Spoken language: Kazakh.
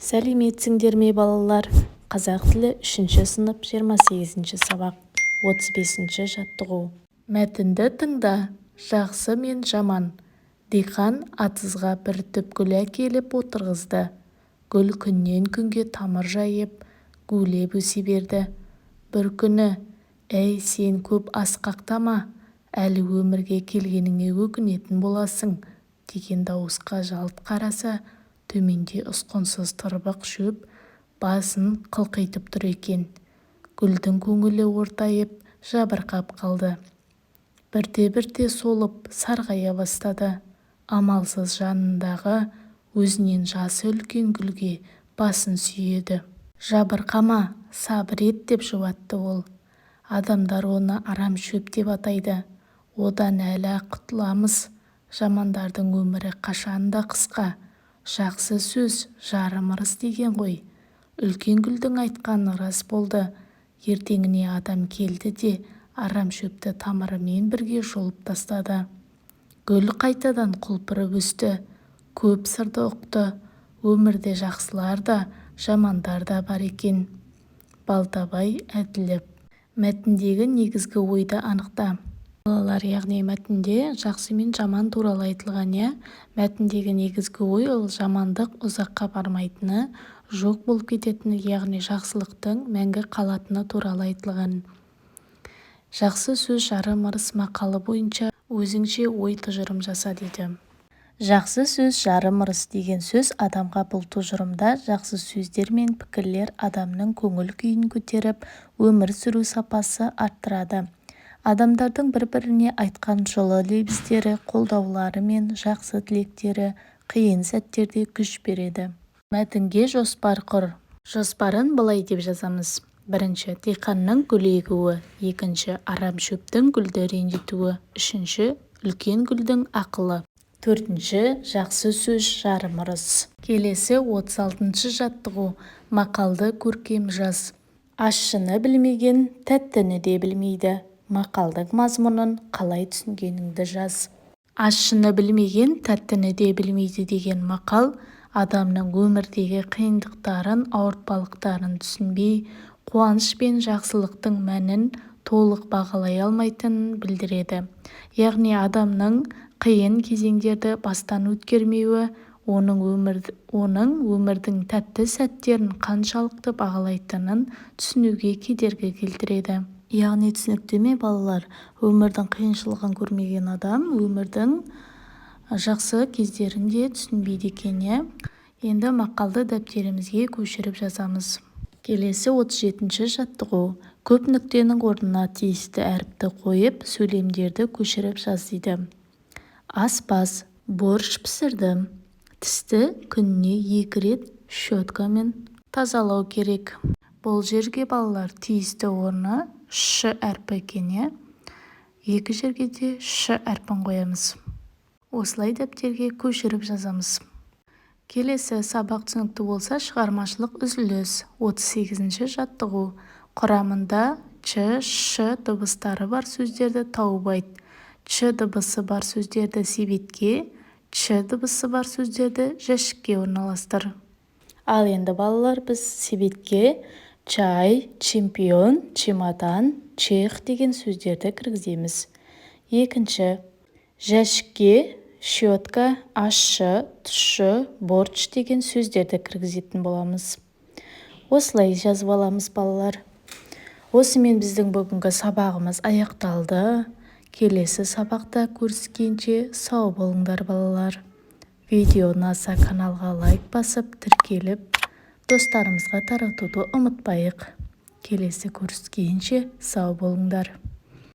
Сәлеметсіңдер ме балалар? Қазақ тілі 3 сынып 28 сабақ 35 жаттығу. Мәтінді тыңда. Жақсы мен жаман. Диқан атызға бір түп гүл әкеліп отырғызды. Гүл күннен күнге тамыр жайып, гулеп өсе берді. Бір күні, «Әй, сен көп асқақтама, әлі өмірге келгеніңе өкінетін боласың» деген дауысқа жалт қараса, төменде ұсқынсыз тырбық шөп басын қылқитып тұр екен. Гүлдің көңілі ортайып, жабырқап қалды. Бірте-бірте солып, сарғая бастады. Амалсыз жанындағы өзінен жасы үлкен гүлге басын сүйеді. «Жабырқама, сабыр ет» деп жұбатты ол. Адамдар оны арам шөп деп атайды. Одан әлі құтыламыз. Жамандардың өмірі қашанда қысқа. Жақсы сөз жарым ырыс деген ғой. Үлкен гүлдің айтқаны рас болды. Ертеңіне адам келді де арам шөпті тамырымен бірге жұлып тастады. Гүл қайтадан құлпырып өсті. Көп сырды ұқты. Өмірде жақсылар да, жамандар да бар екен. Балтабай Әділов. Мәтіндегі негізгі ойды анықта. Балалар, яғни мәтінде жақсы мен жаман туралы айтылған. Мәтіндегі негізгі ой ол жамандық ұзаққа бармайтыны, жоқ болып кететіні, яғни жақсылықтың мәңгі қалатыны туралы айтылған. Жақсы сөз жарым ырыс мақалы бойынша өзіңше ой тұжырым жаса дейді. Жақсы сөз жарым ырыс деген сөз адамға бұл тұжырымда жақсы сөздер мен пікірлер адамның көңіл күйін көтеріп, өмір сүру сапасы арттырады. Адамдардың бір-біріне айтқан жылы лебіздері, қолдаулары мен жақсы тілектері қиын сәттерде күш береді. Мәтінге жоспар құр. Жоспарын былай деп жазамыз. Бірінші, диқанның гүл егуі. Екінші, арам шөптің гүлді ренжітуі. Үшінші, үлкен гүлдің ақылы. Төртінші, жақсы сөз жарым ырыс. Келесі 36 жаттығу. Мақалды көркем жаз. Ащыны білмеген тәттіні де білмейді. Мақалдың мазмұнын қалай түсінгеніңді жаз. Ащыны білмеген тәттіні де білмейді деген мақал адамның өмірдегі қиындықтарын, ауыртпалықтарын түсінбей, қуаныш пен жақсылықтың мәнін толық бағалай алмайтынын білдіреді. Яғни адамның қиын кезеңдерді бастан өткермеуі, оның өмірдің тәтті сәттерін қаншалықты бағалайтынын түсінуге кедергі келтіреді. Яғни түсінікті ме балалар? Өмірдің қиыншылығын көрмеген адам өмірдің жақсы кездерінде түсінбейді екен. Енді мақалды дәптерімізге көшіріп жазамыз. Келесі 37 жаттығу. Көп нүктенің орнына тиісті әріпті қойып, сөйлемдерді көшіріп жаз дейді. Аспаз борщ пісірді. Тісті күніне 2 рет щеткамен тазалау керек. Бұл жерге балалар тиісті орны ш әрпі екен. Екі жерге де ш әрпін қоямыз. Осылай дәптерге көшіріп жазамыз. Келесі сабақ түсінікті болса шығармашылық үзіліс. 38 жаттығу. Құрамында ч, ш дыбыстары бар сөздерді тауып айт. Ч дыбысы бар сөздерді себетке, ч дыбысы бар сөздерді жәшікке орналастыр. Ал енді балалар біз себетке чай, чемпион, чемодан, чех деген сөздерді кіргіземіз. Екінші, жәшікке щетка, ащы, тұщы, борщ деген сөздерді кіргізетін боламыз. Осылай жазып аламыз балалар. Осымен біздің бүгінгі сабағымыз аяқталды. Келесі сабақта көріскенше сау болыңдар балалар. Видео ұнаса каналға лайк басып, тіркеліп, достарымызға таратуды ұмытпайық. Келесі көріскенше сау болыңдар.